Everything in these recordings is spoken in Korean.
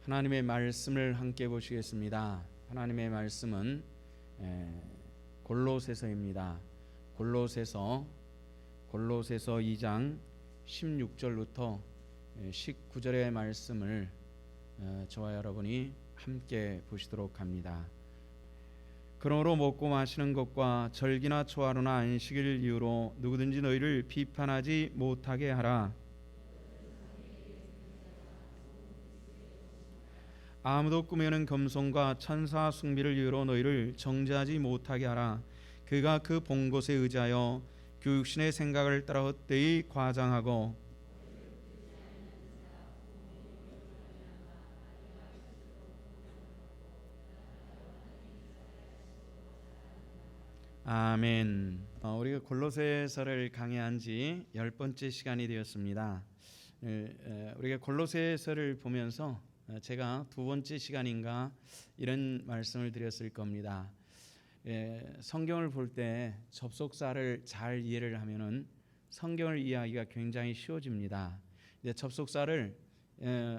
하나님의 말씀을 함께 보시겠습니다. 하나님의 말씀은 골로새서입니다. 골로새서 2장 16절부터 19절의 말씀을 저와 여러분이 함께 보시도록 합니다. 그러므로 먹고 마시는 것과 절기나 초하루나 안식일 이유로 누구든지 너희를 비판하지 못하게 하라. 아무도 꾸며낸 겸손과 천사 숭배를 이유로 너희를 정죄하지 못하게 하라. 그가 그 본 것에 의지하여 교육신의 생각을 따라 헛되이 과장하고 아멘. 우리가 골로새서를 강의한 지 10번째 시간이 되었습니다. 우리가 골로새서를 보면서 제가 2번째 시간인가 이런 말씀을 드렸을 겁니다. 성경을 볼 때 접속사를 잘 이해를 하면은 성경을 이해하기가 굉장히 쉬워집니다. 접속사를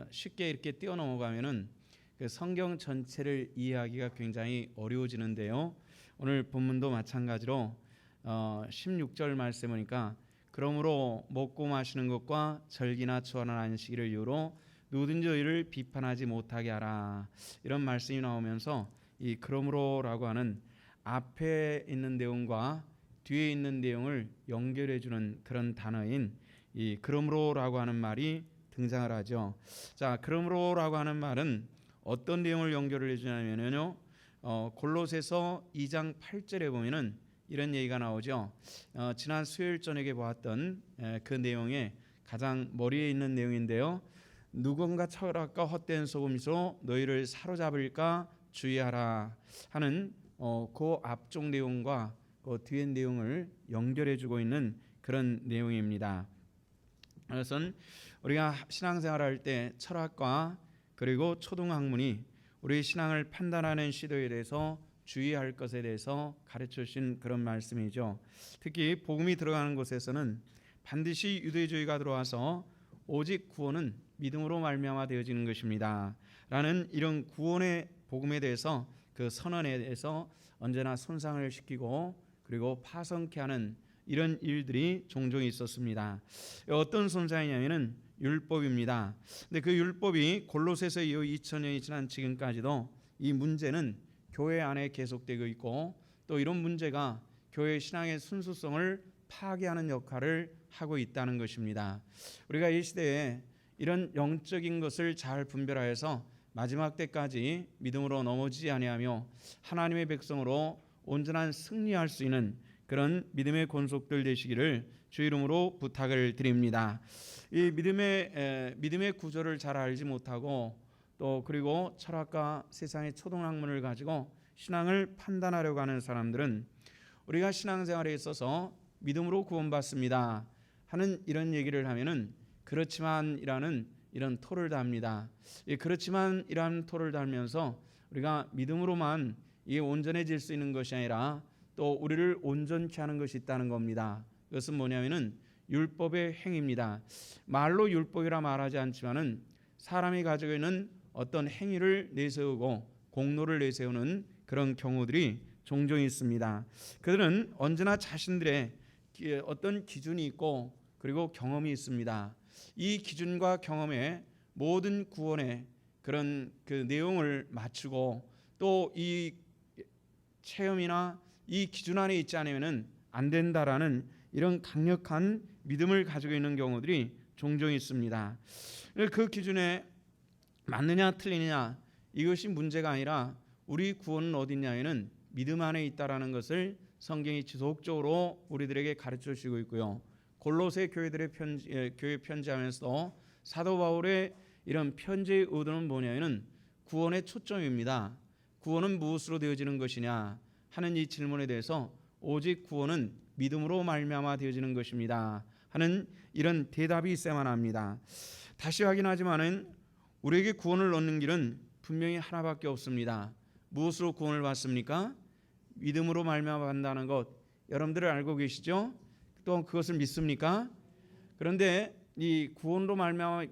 쉽게 이렇게 뛰어넘어가면은 그 성경 전체를 이해하기가 굉장히 어려워지는데요. 오늘 본문도 마찬가지로 16절 말씀에 보니까 그러므로 먹고 마시는 것과 절기나 초하루나 안식일을 이유로 누구든지 너희를 비판하지 못하게 하라. 이런 말씀이 나오면서 이 그러므로라고 하는 앞에 있는 내용과 뒤에 있는 내용을 연결해 주는 그런 단어인 이 그러므로라고 하는 말이 등장을 하죠. 자, 그러므로라고 하는 말은 어떤 내용을 연결을 해 주냐면요. 골로새서 2장 8절에 보면은 이런 얘기가 나오죠. 지난 수요일 저녁에 보았던 그 내용의 가장 머리에 있는 내용인데요. 누군가 철학과 헛된 속임수로 너희를 사로잡을까 주의하라 하는 그 앞쪽 내용과 그 뒤의 내용을 연결해주고 있는 그런 내용입니다. 그래서 우리가 신앙생활할 때 철학과 그리고 초등학문이 우리 신앙을 판단하는 시도에 대해서 주의할 것에 대해서 가르쳐 주신 그런 말씀이죠. 특히 복음이 들어가는 곳에서는 반드시 유대주의가 들어와서 오직 구원은 믿음으로 말미암아 되어지는 것입니다 라는 이런 구원의 복음에 대해서 그 선언에 대해서 언제나 손상을 시키고 그리고 파성케 하는 이런 일들이 종종 있었습니다. 어떤 손상이냐면은 율법입니다. 근데 그 율법이 골로새서 이후 2000년이 지난 지금까지도 이 문제는 교회 안에 계속되고 있고 또 이런 문제가 교회 신앙의 순수성을 파괴하는 역할을 하고 있다는 것입니다. 우리가 이 시대에 이런 영적인 것을 잘 분별하여서 마지막 때까지 믿음으로 넘어지지 아니하며 하나님의 백성으로 온전한 승리할 수 있는 그런 믿음의 권속들 되시기를 주 이름으로 부탁을 드립니다. 이 믿음의 구조를 잘 알지 못하고 또 그리고 철학과 세상의 초등학문을 가지고 신앙을 판단하려고 하는 사람들은 우리가 신앙생활에 있어서 믿음으로 구원받습니다 하는 이런 얘기를 하면은 그렇지만이라는 이런 토를 답니다. 그렇지만이라는 토를 달면서 우리가 믿음으로만 이게 온전해질 수 있는 것이 아니라 또 우리를 온전케 하는 것이 있다는 겁니다. 그것은 뭐냐면은 율법의 행위입니다. 말로 율법이라 말하지 않지만은 사람이 가지고 있는 어떤 행위를 내세우고 공로를 내세우는 그런 경우들이 종종 있습니다. 그들은 언제나 자신들의 어떤 기준이 있고 그리고 경험이 있습니다. 이 기준과 경험에 모든 구원의 그런 그 내용을 맞추고 또 이 체험이나 이 기준 안에 있지 않으면 안 된다라는 이런 강력한 믿음을 가지고 있는 경우들이 종종 있습니다. 그 기준에 맞느냐 틀리느냐 이것이 문제가 아니라 우리 구원은 어디 있냐에는 믿음 안에 있다라는 것을 성경이 지속적으로 우리들에게 가르쳐 주시고 있고요. 골로새 교회 편지하면서 사도 바울의 이런 편지의 의도는 뭐냐면은 구원의 초점입니다. 구원은 무엇으로 되어지는 것이냐 하는 이 질문에 대해서 오직 구원은 믿음으로 말미암아 되어지는 것입니다 하는 이런 대답이 있어야만 합니다. 다시 확인하지만은 우리에게 구원을 얻는 길은 분명히 하나밖에 없습니다. 무엇으로 구원을 받습니까? 믿음으로 말미암아 받는다는 것 여러분들을 알고 계시죠? 또 그것을 믿습니까? 그런데 이 구원으로 말미암아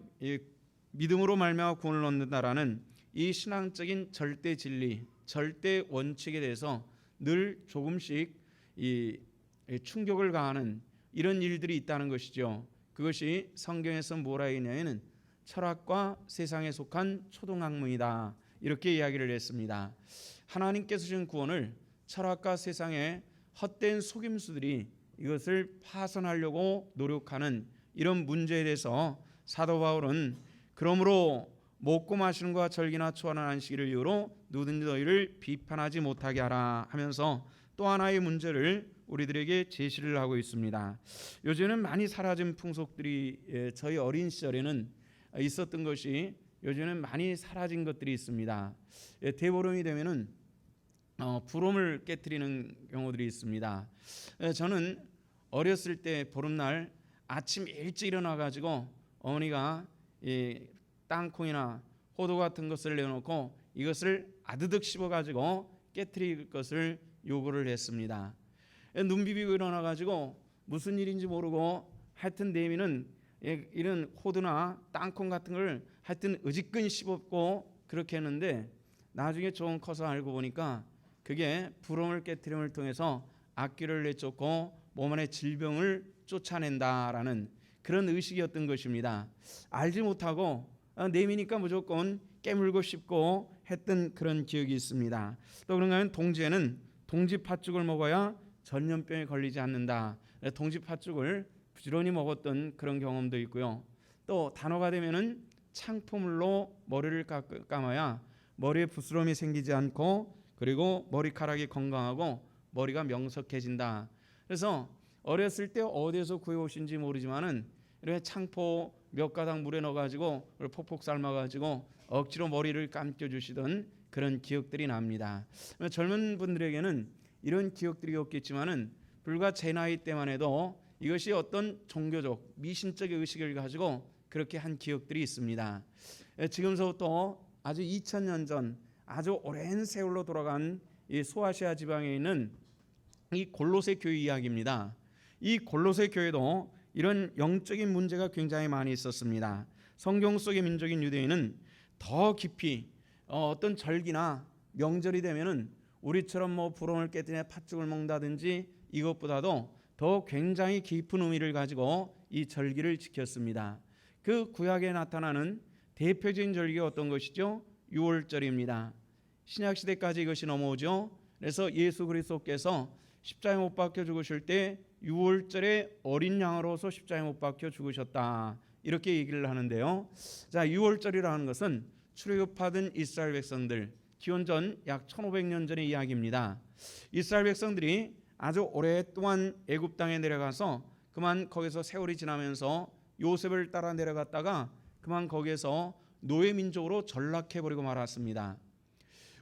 믿음으로 말미암아 구원을 얻는다라는 이 신앙적인 절대 진리, 절대 원칙에 대해서 늘 조금씩 이 충격을 가하는 이런 일들이 있다는 것이죠. 그것이 성경에서 뭐라 했냐면은 철학과 세상에 속한 초등학문이다, 이렇게 이야기를 했습니다. 하나님께서 주신 구원을 철학과 세상의 헛된 속임수들이 이것을 파손하려고 노력하는 이런 문제에 대해서 사도 바울은 그러므로 먹고 마시는 것과 절기나 초하는 안식일을 이유로 누구든지 너희를 비판하지 못하게 하라 하면서 또 하나의 문제를 우리들에게 제시를 하고 있습니다. 요즘은 많이 사라진 풍속들이 저희 어린 시절에는 있었던 것이 요즘은 많이 사라진 것들이 있습니다. 대보름이 되면은 부름을 깨트리는 경우들이 있습니다. 저는 어렸을 때 보름날 아침 일찍 일어나 가지고 어머니가 땅콩이나 호두 같은 것을 내놓고 이것을 아드득 씹어 가지고 깨트릴 것을 요구를 했습니다. 눈 비비고 일어나 가지고 무슨 일인지 모르고 하여튼 내미는 이런 호두나 땅콩 같은 걸 하여튼 의지끈 씹었고 그렇게 했는데 나중에 조금 커서 알고 보니까 그게 부름을 깨트림을 통해서 악귀를 내쫓고 몸 안의 질병을 쫓아낸다라는 그런 의식이었던 것입니다. 알지 못하고 내미니까 무조건 깨물고 씹고 했던 그런 기억이 있습니다. 또 그런가 하면 동지에는 동지 팥죽을 먹어야 전염병에 걸리지 않는다. 동지 팥죽을 부지런히 먹었던 그런 경험도 있고요. 또 단오가 되면은 창포물로 머리를 감아야 머리에 부스럼이 생기지 않고 그리고 머리카락이 건강하고 머리가 명석해진다. 그래서 어렸을 때 어디에서 구해오신지 모르지만은 이렇게 창포 몇 가닥 물에 넣어가지고 폭폭 삶아가지고 억지로 머리를 감겨주시던 그런 기억들이 납니다. 젊은 분들에게는 이런 기억들이 없겠지만은 불과 제 나이 때만 해도 이것이 어떤 종교적 미신적인 의식을 가지고 그렇게 한 기억들이 있습니다. 지금서부터 아주 2000년 전 아주 오랜 세월로 돌아간 이 소아시아 지방에 있는 이 골로새 교회 이야기입니다. 이 골로새 교회도 이런 영적인 문제가 굉장히 많이 있었습니다. 성경 속의 민족인 유대인은 더 깊이 어떤 절기나 명절이 되면은 우리처럼 뭐 부름을 깨뜨려 팥죽을 먹는다든지 이것보다도 더 굉장히 깊은 의미를 가지고 이 절기를 지켰습니다. 그 구약에 나타나는 대표적인 절기가 어떤 것이죠? 유월절입니다. 신약 시대까지 이것이 넘어오죠. 그래서 예수 그리스도께서 십자가에 못 박혀 죽으실 때 유월절에 어린 양으로서 십자가에 못 박혀 죽으셨다, 이렇게 얘기를 하는데요. 자, 유월절이라는 것은 출애굽하던 이스라엘 백성들, 기원전 약 1500년 전의 이야기입니다. 이스라엘 백성들이 아주 오랫동안 애굽 땅에 내려가서 그만 거기서 세월이 지나면서 요셉을 따라 내려갔다가 그만 거기에서 노예 민족으로 전락해버리고 말았습니다.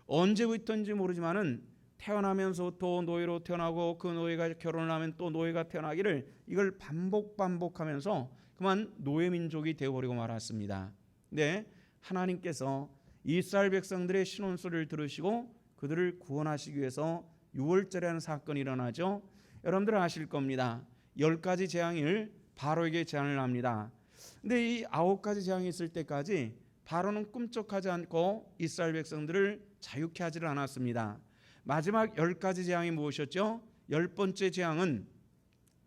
언제부터인지 모르지만은 태어나면서부터 노예로 태어나고 그 노예가 결혼을 하면 또 노예가 태어나기를 이걸 반복하면서 그만 노예 민족이 되어버리고 말았습니다. 근데 하나님께서 이스라엘 백성들의 신원소리를 들으시고 그들을 구원하시기 위해서 유월절이라는 사건이 일어나죠. 여러분들 아실 겁니다. 10가지 재앙을 바로에게 제안을 합니다. 근데 이 9가지 재앙이 있을 때까지 바로는 꿈쩍하지 않고 이스라엘 백성들을 자유케 하지를 않았습니다. 마지막 10가지 재앙이 무엇이었죠? 10번째 재앙은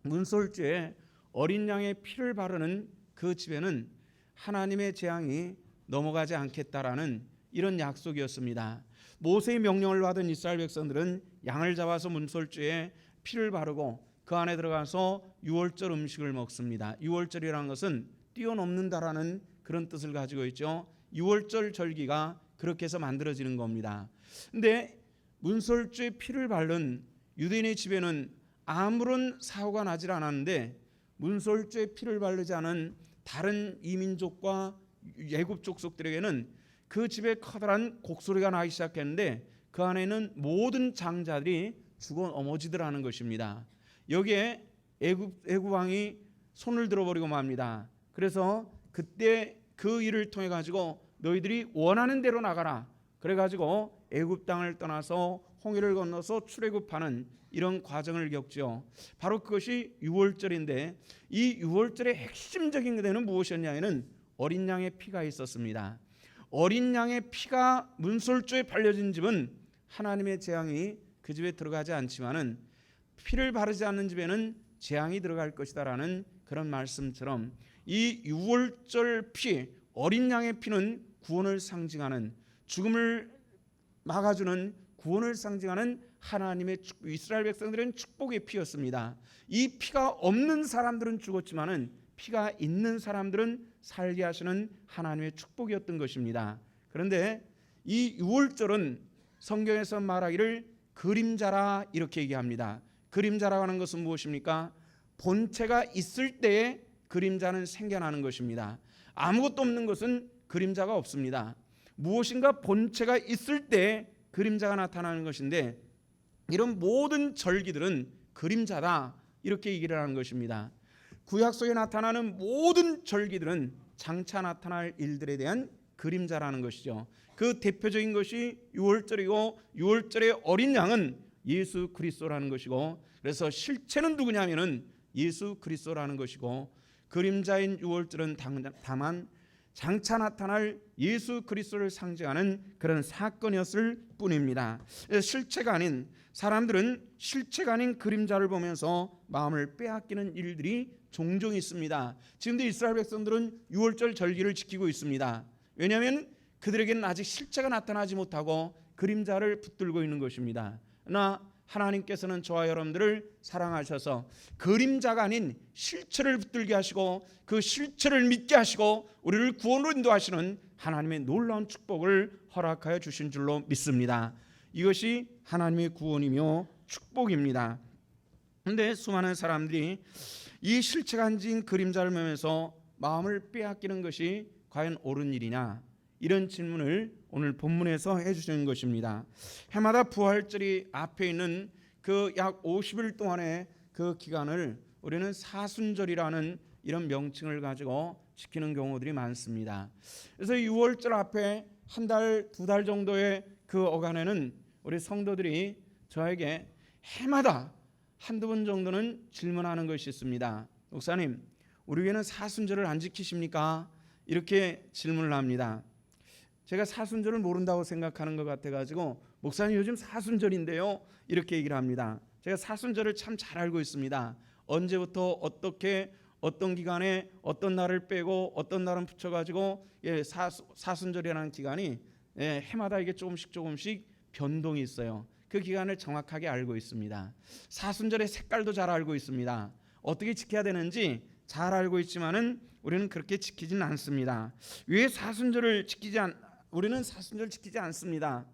문설주에 어린 양의 피를 바르는 그 집에는 하나님의 재앙이 넘어가지 않겠다라는 이런 약속이었습니다. 모세의 명령을 받은 이스라엘 백성들은 양을 잡아서 문설주에 피를 바르고 그 안에 들어가서 유월절 음식을 먹습니다. 유월절이라는 것은 뛰어넘는다라는 그런 뜻을 가지고 있죠. 유월절 절기가 그렇게 해서 만들어지는 겁니다. 근데 문설주에 피를 바른 유대인의 집에는 아무런 사고가 나질 않았는데 문설주에 피를 바르지 않은 다른 이민족과 애굽 족속들에게는 그 집에 커다란 곡소리가 나기 시작했는데 그 안에는 모든 장자들이 죽어 넘어지더라는 것입니다. 여기에 애굽 왕이 손을 들어버리고 맙니다. 그래서 그때 그 일을 통해 가지고 너희들이 원하는 대로 나가라. 그래 가지고 애굽 땅을 떠나서 홍해를 건너서 출애굽하는 이런 과정을 겪죠. 바로 그것이 유월절인데 이 유월절의 핵심적인 데는 무엇이었냐면은 어린 양의 피가 있었습니다. 어린 양의 피가 문설주에 발려진 집은 하나님의 재앙이 그 집에 들어가지 않지만은 피를 바르지 않는 집에는 재앙이 들어갈 것이다라는 그런 말씀처럼 이 유월절 피, 어린 양의 피는 구원을 상징하는, 죽음을 막아주는 구원을 상징하는 하나님의 이스라엘 백성들은 축복의 피였습니다. 이 피가 없는 사람들은 죽었지만은 피가 있는 사람들은 살게 하시는 하나님의 축복이었던 것입니다. 그런데 이 유월절은 성경에서 말하기를 그림자라 이렇게 얘기합니다. 그림자라고 하는 것은 무엇입니까? 본체가 있을 때에 그림자는 생겨나는 것입니다. 아무것도 없는 것은 그림자가 없습니다. 무엇인가 본체가 있을 때 그림자가 나타나는 것인데, 이런 모든 절기들은 그림자다 이렇게 얘기를 하는 것입니다. 구약 속에 나타나는 모든 절기들은 장차 나타날 일들에 대한 그림자라는 것이죠. 그 대표적인 것이 유월절이고, 유월절의 어린 양은 예수 그리스도라는 것이고, 그래서 실체는 누구냐면은 예수 그리스도라는 것이고, 그림자인 유월절은 다만 장차 나타날 예수 그리스도를 상징하는 그런 사건이었을 뿐입니다. 실체가 아닌, 사람들은 실체가 아닌 그림자를 보면서 마음을 빼앗기는 일들이 종종 있습니다. 지금도 이스라엘 백성들은 유월절 절기를 지키고 있습니다. 왜냐하면 그들에게는 아직 실체가 나타나지 못하고 그림자를 붙들고 있는 것입니다. 그러나 하나님께서는 저와 여러분들을 사랑하셔서 그림자가 아닌 실체를 붙들게 하시고 그 실체를 믿게 하시고 우리를 구원으로 인도하시는 하나님의 놀라운 축복을 허락하여 주신 줄로 믿습니다. 이것이 하나님의 구원이며 축복입니다. 그런데 수많은 사람들이 이 실체가 아닌 그림자를 보면서 마음을 빼앗기는 것이 과연 옳은 일이냐, 이런 질문을 오늘 본문에서 해주시는 것입니다. 해마다 부활절이 앞에 있는 그 약 50일 동안의 그 기간을 우리는 사순절이라는 이런 명칭을 가지고 지키는 경우들이 많습니다. 그래서 6월절 앞에 한 달, 두 달 정도의 그 어간에는 우리 성도들이 저에게 해마다 한두 번 정도는 질문하는 것이 있습니다. 목사님, 우리 교회는 사순절을 안 지키십니까? 이렇게 질문을 합니다. 제가 사순절을 모른다고 생각하는 것 같아가지고, 목사님 요즘 사순절인데요 이렇게 얘기를 합니다. 제가 사순절을 참 잘 알고 있습니다. 언제부터 어떻게 어떤 기간에 어떤 날을 빼고 어떤 날은 붙여가지고 사순절이라는 기간이 해마다 이게 조금씩 변동이 있어요. 그 기간을 정확하게 알고 있습니다. 사순절의 색깔도 잘 알고 있습니다. 어떻게 지켜야 되는지 잘 알고 있지만은 우리는 그렇게 지키지는 않습니다. 왜 우리는 사순절 지키지 않습니다.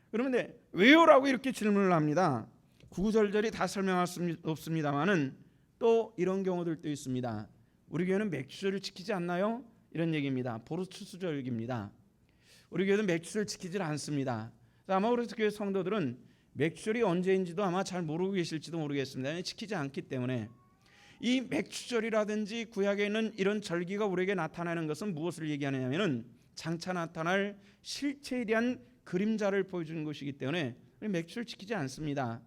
그러면 왜요라고 이렇게 질문을 합니다. 구구절절히 다 설명할 수 없습니다만은 또 이런 경우들도 있습니다. 우리 교회는 맥주절을 지키지 않나요? 이런 얘기입니다. 보르추수절기입니다. 우리 교회는 맥주절 지키지 않습니다. 아마 우리 교회 성도들은 맥주절이 언제인지도 아마 잘 모르고 계실지도 모르겠습니다. 지키지 않기 때문에. 이 맥주절이라든지 구약에 있는 이런 절기가 우리에게 나타나는 것은 무엇을 얘기하느냐면은 장차 나타날 실체에 대한 그림자를 보여주는 것이기 때문에 맥주를 지키지 않습니다.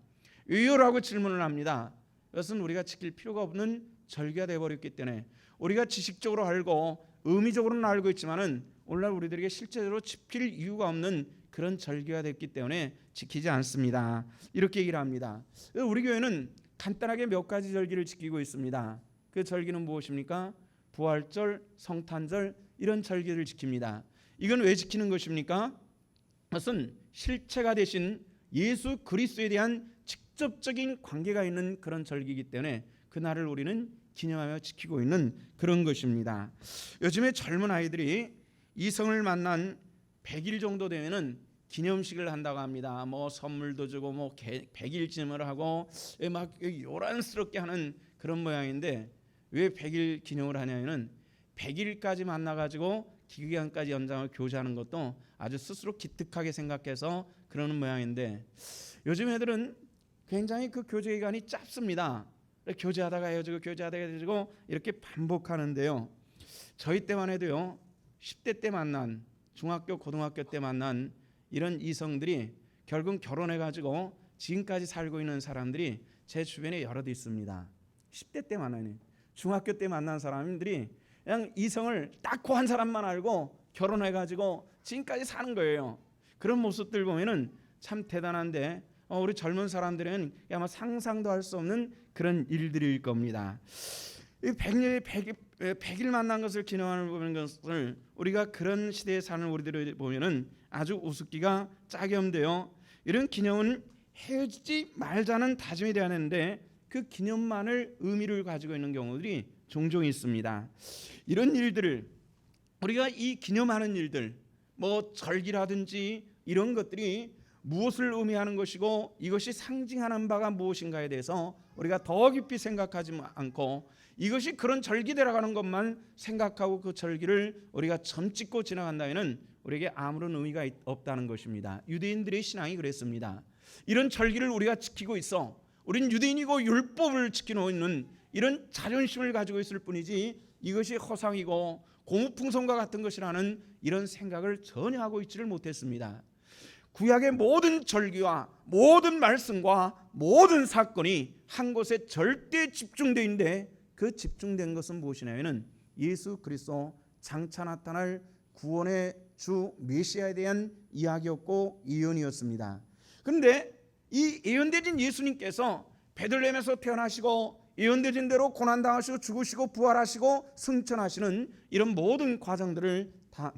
왜요라고 질문을 합니다. 이것은 우리가 지킬 필요가 없는 절기가 되어버렸기 때문에, 우리가 지식적으로 알고 의미적으로는 알고 있지만은 오늘날 우리들에게 실제로 지킬 이유가 없는 그런 절기가 됐기 때문에 지키지 않습니다. 이렇게 얘기를 합니다. 우리 교회는 간단하게 몇 가지 절기를 지키고 있습니다. 그 절기는 무엇입니까? 부활절, 성탄절, 이런 절기를 지킵니다. 이건 왜 지키는 것입니까? 그것은 실체가 되신 예수 그리스도에 대한 직접적인 관계가 있는 그런 절기이기 때문에 그날을 우리는 기념하며 지키고 있는 그런 것입니다. 요즘에 젊은 아이들이 이성을 만난 100일 정도 되면은 기념식을 한다고 합니다. 뭐 선물도 주고 뭐 100일쯤을 하고 막 요란스럽게 하는 그런 모양인데, 왜 100일 기념을 하냐면은 100일까지 만나가지고 기기간까지 연장을 교제하는 것도 아주 스스로 기특하게 생각해서 그러는 모양인데, 요즘 애들은 굉장히 그 교제 기간이 짧습니다. 교제하다가 헤어지고 교제하다가 헤어지고 이렇게 반복하는데요. 저희 때만 해도요, 10대 때 만난, 중학교 고등학교 때 만난 이런 이성들이 결국 결혼해가지고 지금까지 살고 있는 사람들이 제 주변에 여럿 있습니다. 10대 때 만나는, 중학교 때 만난 사람들이 그냥 이성을 딱 그 한 사람만 알고 결혼해가지고 지금까지 사는 거예요. 그런 모습들 보면은 참 대단한데 우리 젊은 사람들은 아마 상상도 할 수 없는 그런 일들일 겁니다. 이 100일 만난 것을 기념하는 것을 우리가 그런 시대에 사는 우리들을 보면은 아주 우습기가 짝이 없는데요. 이런 기념은 헤어지지 말자는 다짐이 되어야 하는데 그 기념만을 의미를 가지고 있는 경우들이 종종 있습니다. 이런 일들을 우리가 이 기념하는 일들, 뭐 절기라든지 이런 것들이 무엇을 의미하는 것이고 이것이 상징하는 바가 무엇인가에 대해서 우리가 더 깊이 생각하지 않고 이것이 그런 절기되라고 하는 것만 생각하고 그 절기를 우리가 점찍고 지나간다면 우리에게 아무런 의미가 없다는 것입니다. 유대인들의 신앙이 그랬습니다. 이런 절기를 우리가 지키고 있어, 우린 유대인이고 율법을 지키고 있는 이런 자존심을 가지고 있을 뿐이지 이것이 허상이고 고무풍선과 같은 것이라는 이런 생각을 전혀 하고 있지를 못했습니다. 구약의 모든 절기와 모든 말씀과 모든 사건이 한 곳에 절대 집중되어 있는데 그 집중된 것은 무엇이냐면 예수 그리스도 장차 나타날 구원의 주 메시아에 대한 이야기였고 예언이었습니다. 그런데 이 예언되신 예수님께서 베들레헴에서 태어나시고 예언되신 대로 고난당하시고 죽으시고 부활하시고 승천하시는 이런 모든 과정들을 다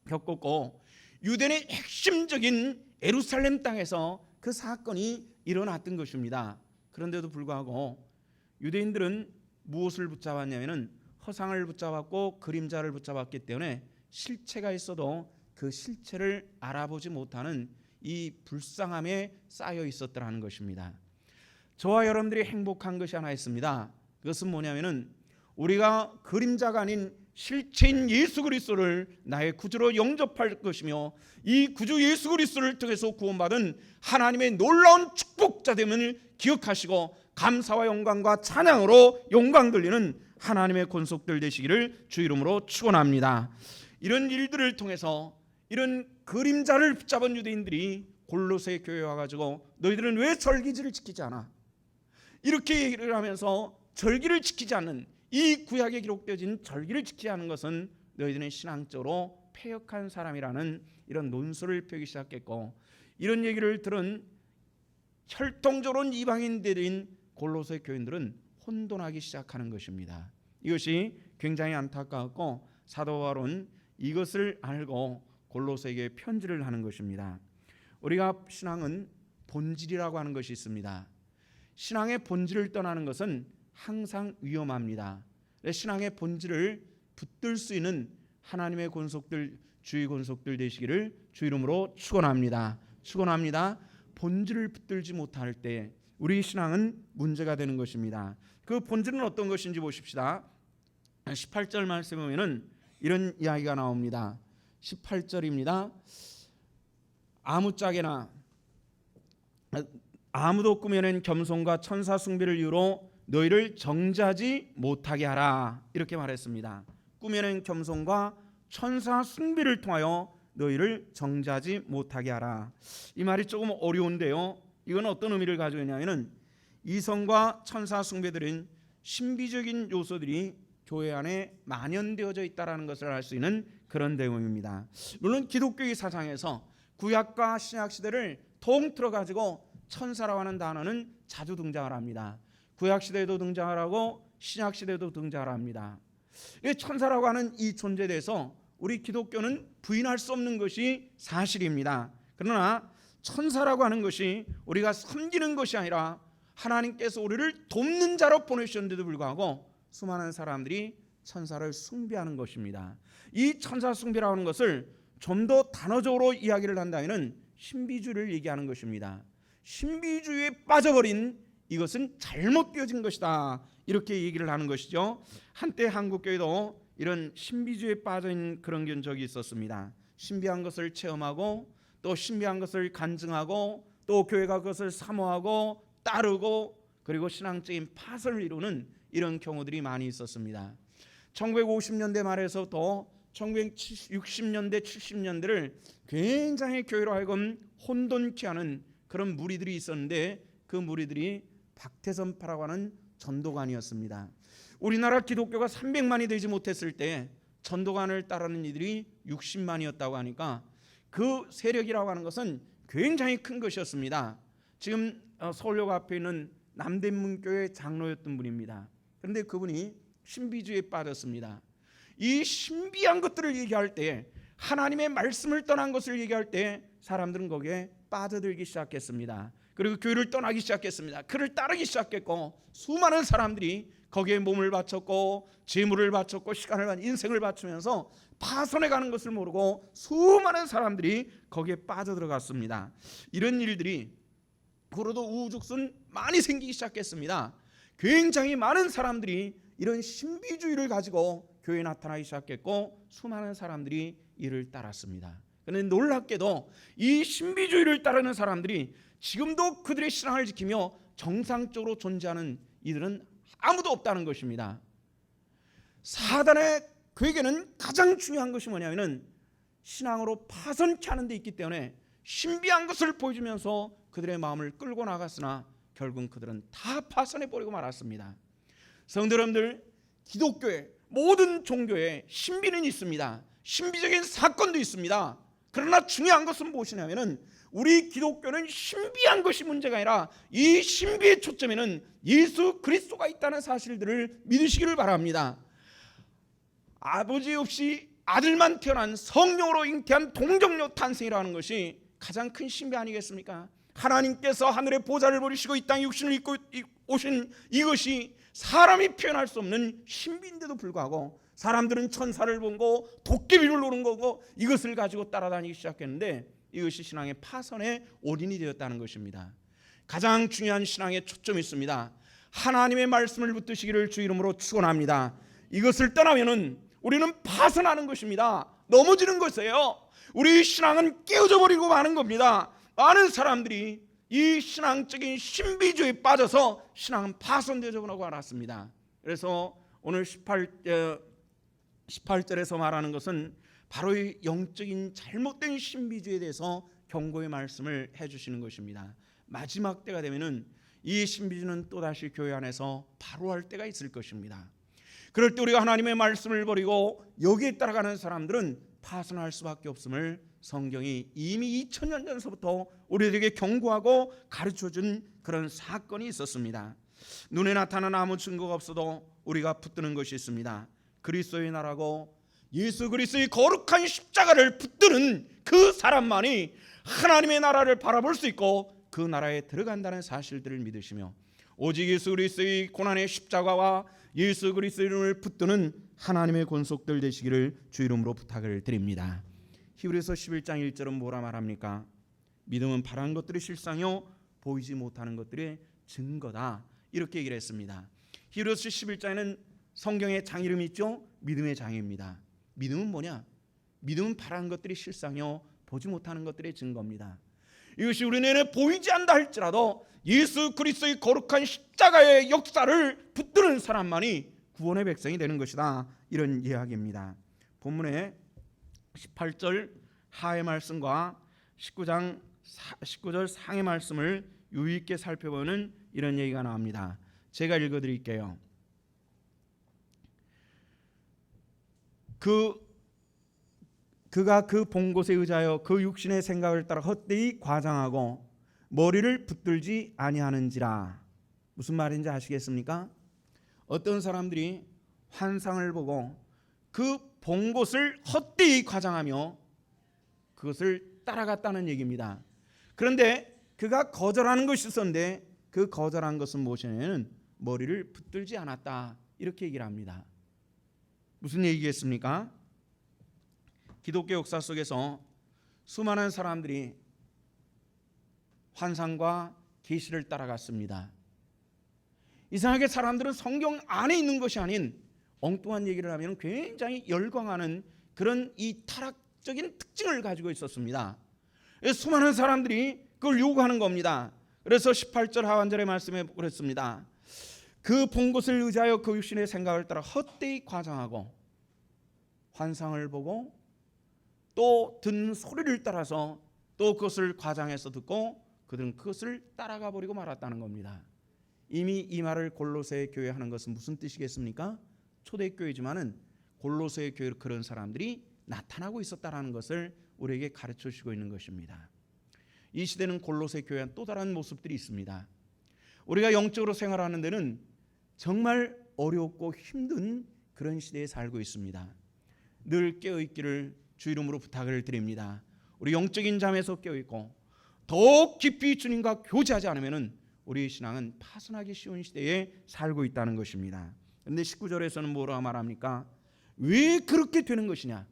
겪었고 유대인의 핵심적인 예루살렘 땅에서 그 사건이 일어났던 것입니다. 그런데도 불구하고 유대인들은 무엇을 붙잡았냐면 허상을 붙잡았고 그림자를 붙잡았기 때문에 실체가 있어도 그 실체를 알아보지 못하는 이 불쌍함에 쌓여 있었더라는 것입니다. 저와 여러분들이 행복한 것이 하나 있습니다. 그것은 뭐냐면은 우리가 그림자가 아닌 실체인 예수 그리스도를 나의 구주로 영접할 것이며 이 구주 예수 그리스도를 통해서 구원받은 하나님의 놀라운 축복자됨을 기억하시고 감사와 영광과 찬양으로 영광 돌리는 하나님의 권속들 되시기를 주 이름으로 축원합니다. 이런 일들을 통해서 이런 그림자를 붙잡은 유대인들이 골로새 교회에 와가지고 너희들은 왜 절기를 지키지 않아? 이렇게 얘기를 하면서 절기를 지키지 않는 이 구약에 기록되어진 절기를 지키지 않는 것은 너희들은 신앙적으로 패역한 사람이라는 이런 논술을 펴기 시작했고 이런 얘기를 들은 혈통적으로 이방인들인 골로새 교인들은 혼돈하기 시작하는 것입니다. 이것이 굉장히 안타까웠고 사도 바울은 이것을 알고 골로새에게 편지를 하는 것입니다. 우리가 신앙은 본질이라고 하는 것이 있습니다. 신앙의 본질을 떠나는 것은 항상 위험합니다. 신앙의 본질을 붙들 수 있는 하나님의 권속들, 주의 권속들 되시기를 주 이름으로 축원합니다. 축원합니다. 본질을 붙들지 못할 때 우리 신앙은 문제가 되는 것입니다. 그 본질은 어떤 것인지 보십시다. 18절 말씀에 보면은 이런 이야기가 나옵니다. 18절입니다. 아무짝에나 아무도 꾸며낸 겸손과 천사 숭배를 이유로 너희를 정죄하지 못하게 하라 이렇게 말했습니다. 꾸며낸 겸손과 천사 숭배를 통하여 너희를 정죄하지 못하게 하라. 이 말이 조금 어려운데요. 이건 어떤 의미를 가지고 있냐면 이성과 천사 숭배들은 신비적인 요소들이 교회 안에 만연되어져 있다는 것을 알 수 있는 그런 내용입니다. 물론 기독교의 사상에서 구약과 신약 시대를 통틀어 가지고 천사라고 하는 단어는 자주 등장을 합니다. 구약 시대에도 등장을 하고 신약 시대에도 등장을 합니다. 천사라고 하는 이 존재에 대해서 우리 기독교는 부인할 수 없는 것이 사실입니다. 그러나 천사라고 하는 것이 우리가 섬기는 것이 아니라 하나님께서 우리를 돕는 자로 보내주셨는데도 불구하고 수많은 사람들이 천사를 숭배하는 것입니다. 이 천사 숭배라고 하는 것을 좀 더 단어적으로 이야기를 한다면 신비주의를 얘기하는 것입니다. 신비주의에 빠져버린 이것은 잘못되어진 것이다 이렇게 얘기를 하는 것이죠. 한때 한국교회도 이런 신비주의에 빠진 그런 적이 있었습니다. 신비한 것을 체험하고 또 신비한 것을 간증하고 또 교회가 그것을 사모하고 따르고 그리고 신앙적인 파선을 이루는 이런 경우들이 많이 있었습니다. 1950년대 말에서부터 1960년대 70년대를 굉장히 교회로 하여금 혼돈케 하는 그런 무리들이 있었는데 그 무리들이 박태선파라고 하는 전도관이었습니다. 우리나라 기독교가 300만이 되지 못했을 때 전도관을 따르는 이들이 60만이었다고 하니까 그 세력이라고 하는 것은 굉장히 큰 것이었습니다. 지금 서울역 앞에 있는 남대문교회 장로였던 분입니다. 그런데 그분이 신비주의에 빠졌습니다. 이 신비한 것들을 얘기할 때, 하나님의 말씀을 떠난 것을 얘기할 때 사람들은 거기에 빠져들기 시작했습니다. 그리고 교회를 떠나기 시작했습니다. 그를 따르기 시작했고, 수많은 사람들이 거기에 몸을 바쳤고 재물을 바쳤고 시간을 인생을 바치면서 파선해 가는 것을 모르고 수많은 사람들이 거기에 빠져들어갔습니다. 이런 일들이 앞으로도 우후죽순 많이 생기기 시작했습니다. 굉장히 많은 사람들이 이런 신비주의를 가지고 교회에 나타나기 시작했고 수많은 사람들이 이를 따랐습니다. 그런데 놀랍게도 이 신비주의를 따르는 사람들이 지금도 그들의 신앙을 지키며 정상적으로 존재하는 이들은 아무도 없다는 것입니다. 사단의 그에게는 가장 중요한 것이 뭐냐면 신앙으로 파선케 하는 데 있기 때문에 신비한 것을 보여주면서 그들의 마음을 끌고 나갔으나 결국 그들은 다 파선해버리고 말았습니다. 성도 여러분들, 기독교의 모든 종교에 신비는 있습니다. 신비적인 사건도 있습니다. 그러나 중요한 것은 무엇이냐면 우리 기독교는 신비한 것이 문제가 아니라 이 신비의 초점에는 예수 그리스도가 있다는 사실들을 믿으시기를 바랍니다. 아버지 없이 아들만 태어난 성령으로 잉태한 동정녀 탄생이라는 것이 가장 큰 신비 아니겠습니까? 하나님께서 하늘의 보좌를 버리시고 이 땅에 육신을 입고 오신 이것이 사람이 표현할 수 없는 신비인데도 불구하고 사람들은 천사를 보고 도깨비를 노는 거고 이것을 가지고 따라다니기 시작했는데 이것이 신앙의 파선의 올인이 되었다는 것입니다. 가장 중요한 신앙의 초점이 있습니다. 하나님의 말씀을 붙드시기를 주 이름으로 축원합니다. 이것을 떠나면은 우리는 파선하는 것입니다. 넘어지는 것이에요. 우리 신앙은 깨어져 버리고 마는 겁니다. 많은 사람들이 이 신앙적인 신비주의에 빠져서 신앙은 파손되어 버리고 말았습니다. 그래서 오늘 18절에서 말하는 것은 바로 이 영적인 잘못된 신비주의에 대해서 경고의 말씀을 해주시는 것입니다. 마지막 때가 되면은 이 신비주의는 또다시 교회 안에서 발호할 때가 있을 것입니다. 그럴 때 우리가 하나님의 말씀을 버리고 여기에 따라가는 사람들은 파손할 수밖에 없음을 성경이 이미 2000년 전서부터 우리에게 경고하고 가르쳐준 그런 사건이 있었습니다. 눈에 나타난 아무 증거가 없어도 우리가 붙드는 것이 있습니다. 그리스도의 나라고 예수 그리스도의 거룩한 십자가를 붙드는 그 사람만이 하나님의 나라를 바라볼 수 있고 그 나라에 들어간다는 사실들을 믿으시며 오직 예수 그리스도의 고난의 십자가와 예수 그리스도의 이름을 붙드는 하나님의 권속들 되시기를 주 이름으로 부탁을 드립니다. 히브리서 11장 1절은 뭐라 말합니까? 믿음은 바라는 것들의 실상이요 보이지 못하는 것들의 증거다, 이렇게 얘기를 했습니다. 히브리서 11장에는 성경의 장 이름이 있죠. 믿음의 장입니다. 믿음은 뭐냐? 믿음은 바라는 것들이 실상이요 보지 못하는 것들의 증거입니다. 이것이 우리 내에 보이지 않다 할지라도 예수 그리스도의 거룩한 십자가의 역사를 붙드는 사람만이 구원의 백성이 되는 것이다, 이런 이야기입니다. 본문에 18절 하의 말씀과 19절 상의 말씀을 유의 있게 살펴보는 이런 얘기가 나옵니다. 제가 읽어드릴게요. 그가 그 본 곳에 의하여 그 육신의 생각을 따라 헛되이 과장하고 머리를 붙들지 아니하는지라. 무슨 말인지 아시겠습니까? 어떤 사람들이 환상을 보고 그 본 곳을 헛되이 과장하며 그것을 따라갔다는 얘기입니다. 그런데 그가 거절하는 것이 있었는데 그 거절한 것은 무엇이냐면 머리를 붙들지 않았다, 이렇게 얘기를 합니다. 무슨 얘기겠습니까? 기독교 역사 속에서 수많은 사람들이 환상과 계시를 따라갔습니다. 이상하게 사람들은 성경 안에 있는 것이 아닌 엉뚱한 얘기를 하면 굉장히 열광하는 그런 이 타락적인 특징을 가지고 있었습니다. 수많은 사람들이 그걸 요구하는 겁니다. 그래서 18절 하반절의 말씀에 그랬습니다. 그 본 것을 의지하여 그 육신의 생각을 따라 헛되이 과장하고 환상을 보고 또 듣는 소리를 따라서 또 그것을 과장해서 듣고 그들은 그것을 따라가 버리고 말았다는 겁니다. 이미 이 말을 골로새 교회 하는 것은 무슨 뜻이겠습니까? 초대교회지만은 골로새 교회 그런 사람들이 나타나고 있었다라는 것을 우리에게 가르쳐 주시고 있는 것입니다. 이 시대는 골로새 교회와 또 다른 모습들이 있습니다. 우리가 영적으로 생활하는 데는 정말 어렵고 힘든 그런 시대에 살고 있습니다. 늘 깨어있기를 주 이름으로 부탁을 드립니다. 우리 영적인 잠에서 깨어있고 더욱 깊이 주님과 교제하지 않으면 우리의 신앙은 파손하기 쉬운 시대에 살고 있다는 것입니다. 그런데 19절에서는 뭐라고 말합니까? 왜 그렇게 되는 것이냐?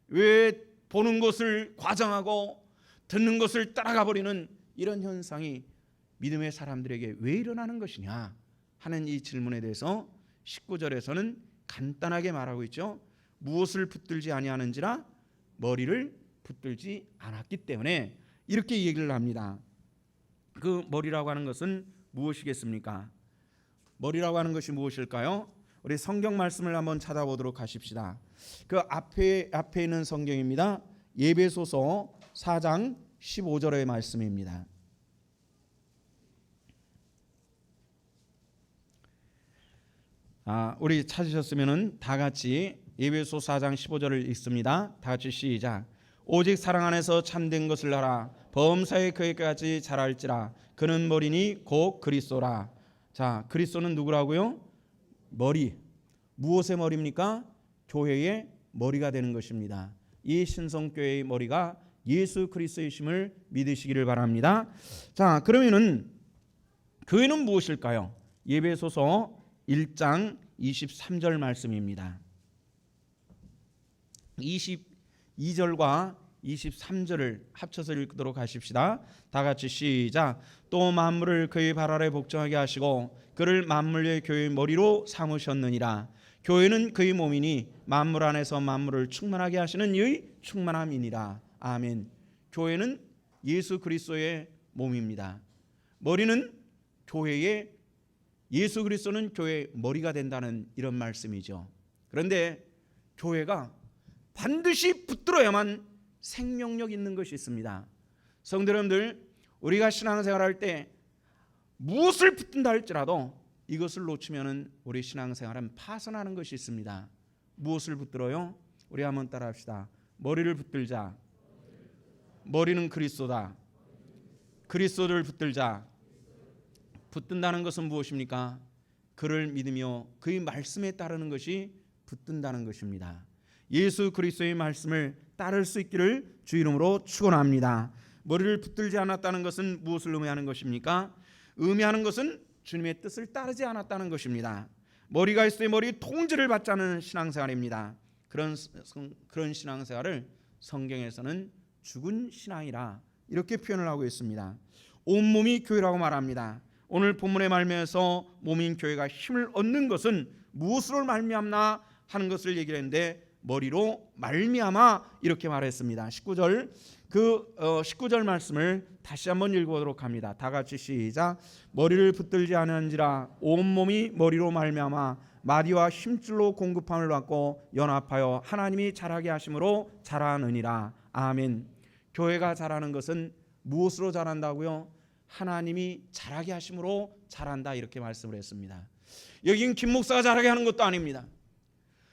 왜 보는 것을 과장하고 듣는 것을 따라가 버리는 이런 현상이 믿음의 사람들에게 왜 일어나는 것이냐 하는 이 질문에 대해서 19절에서는 간단하게 말하고 있죠. 무엇을 붙들지 아니하는지라 머리를 붙들지 않았기 때문에 이렇게 얘기를 합니다. 그 머리라고 하는 것은 무엇이겠습니까? 머리라고 하는 것이 무엇일까요? 우리 성경 말씀을 한번 찾아보도록 하십시다. 그 앞에 있는 성경입니다. 에베소서 4장 15절의 말씀입니다. 우리 찾으셨으면은 다 같이 에베소 4장 15절을 읽습니다. 다 같이 시작. 오직 사랑 안에서 참된 것을 하라. 범사에 그에까지 자랄지라. 그는 머리니 곧 그리스도라. 자, 그리스도는 누구라고요? 머리. 무엇의 머리입니까? 교회의 머리가 되는 것입니다. 이 신성교회의 머리가 예수 그리스도이심을 믿으시기를 바랍니다. 자, 그러면은 교회는 무엇일까요? 에베소서 1장 23절 말씀입니다. 22절과 23절을 합쳐서 읽도록 하십시다. 다 같이 시작. 또 만물을 그의 발 아래 복종하게 하시고 그를 만물의 교회의 머리로 삼으셨느니라. 교회는 그의 몸이니 만물 안에서 만물을 충만하게 하시는 이의 충만함이니라. 아멘. 교회는 예수 그리스도의 몸입니다. 머리는 교회의 예수 그리스도는 교회의 머리가 된다는 이런 말씀이죠. 그런데 교회가 반드시 붙들어야만 생명력 있는 것이 있습니다. 성도 여러분들, 우리가 신앙생활할 때 무엇을 붙든다 할지라도 이것을 놓치면 우리 신앙생활은 파손하는 것이 있습니다. 무엇을 붙들어요? 우리 한번 따라합시다. 머리를 붙들자. 머리는 그리스도다. 그리스도를 붙들자. 붙든다는 것은 무엇입니까? 그를 믿으며 그의 말씀에 따르는 것이 붙든다는 것입니다. 예수 그리스도의 말씀을 따를 수 있기를 주 이름으로 축원합니다. 머리를 붙들지 않았다는 것은 무엇을 의미하는 것입니까? 의미하는 것은 주님의 뜻을 따르지 않았다는 것입니다. 머리가 있어야 머리 통제를 받지 않는 신앙생활입니다. 그런 신앙생활을 성경에서는 죽은 신앙이라 이렇게 표현을 하고 있습니다. 온몸이 교회라고 말합니다. 오늘 본문의 말미에서 몸인 교회가 힘을 얻는 것은 무엇으로 말미암나 하는 것을 얘기를 했는데 머리로 말미암아 이렇게 말했습니다. 19절 19절 말씀을 다시 한번 읽어보도록 합니다. 다 같이 시작. 머리를 붙들지 않은지라 온몸이 머리로 말미암아 마디와 힘줄로 공급함을 받고 연합하여 하나님이 자라게 하심으로 자라느니라. 아멘. 교회가 자라는 것은 무엇으로 자란다고요? 하나님이 자라게 하심으로 자란다 이렇게 말씀을 했습니다. 여긴 김 목사가 자라게 하는 것도 아닙니다.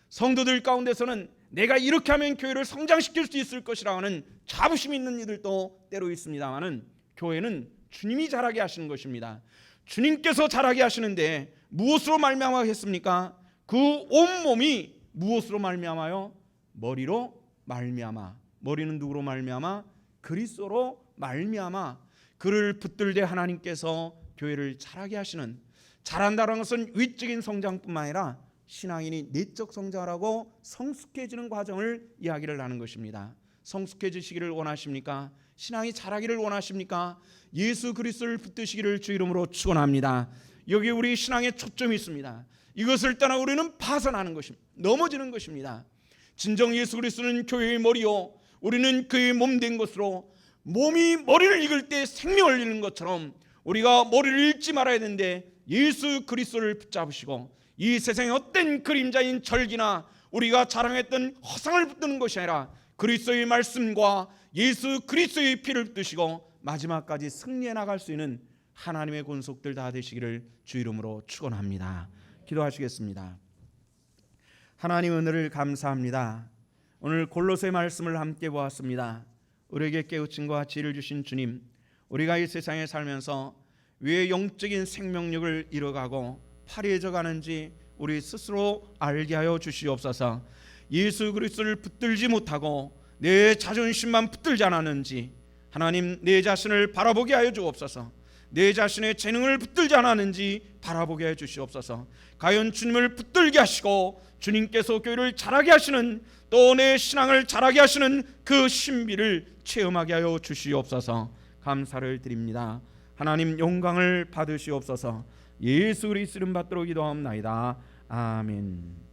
성도들 가운데서는 내가 이렇게 하면 교회를 성장시킬 수 있을 것이라 하는 자부심 있는 이들도 때로 있습니다마는 교회는 주님이 자라게 하시는 것입니다. 주님께서 자라게 하시는데 무엇으로 말미암았습니까? 그 온몸이 무엇으로 말미암아요? 머리로 말미암아. 머리는 누구로 말미암아? 그리스도로 말미암아. 그를 붙들되 하나님께서 교회를 자라게 하시는, 자란다는 것은 위적인 성장뿐만 아니라 신앙인이 내적 성장하고 성숙해지는 과정을 이야기를 하는 것입니다. 성숙해지시기를 원하십니까? 신앙이 자라기를 원하십니까? 예수 그리스도를 붙드시기를 주 이름으로 축원합니다. 여기 우리 신앙에 초점이 있습니다. 이것을 떠나 우리는 파산하는 것입니다. 넘어지는 것입니다. 진정 예수 그리스도는 교회의 머리요, 우리는 그의 몸 된 것으로 몸이 머리를 읽을 때 생명을 잃는 것처럼 우리가 머리를 읽지 말아야 되는데 예수 그리스도를 붙잡으시고 이 세상의 어떤 그림자인 절기나 우리가 자랑했던 허상을 붙드는 것이 아니라 그리스도의 말씀과 예수 그리스도의 피를 붙드시고 마지막까지 승리해 나갈 수 있는 하나님의 권속들 다 되시기를 주 이름으로 축원합니다. 기도하시겠습니다. 하나님 은혜를 감사합니다. 오늘 골로새 말씀을 함께 보았습니다. 우리에게 깨우침과 지혜를 주신 주님, 우리가 이 세상에 살면서 왜 영적인 생명력을 잃어가고 파리해져 가는지 우리 스스로 알게 하여 주시옵소서. 예수 그리스도를 붙들지 못하고 내 자존심만 붙들지 않았는지 하나님 내 자신을 바라보게 하여 주옵소서. 내 자신의 재능을 붙들지 않았는지 바라보게 해 주시옵소서. 과연 주님을 붙들게 하시고 주님께서 교회를 자라게 하시는, 또 내 신앙을 자라게 하시는 그 신비를 체험하게 하여 주시옵소서. 감사를 드립니다. 하나님 영광을 받으시옵소서. 예수 그리스도 이름 받들어 기도하옵나이다. 아멘.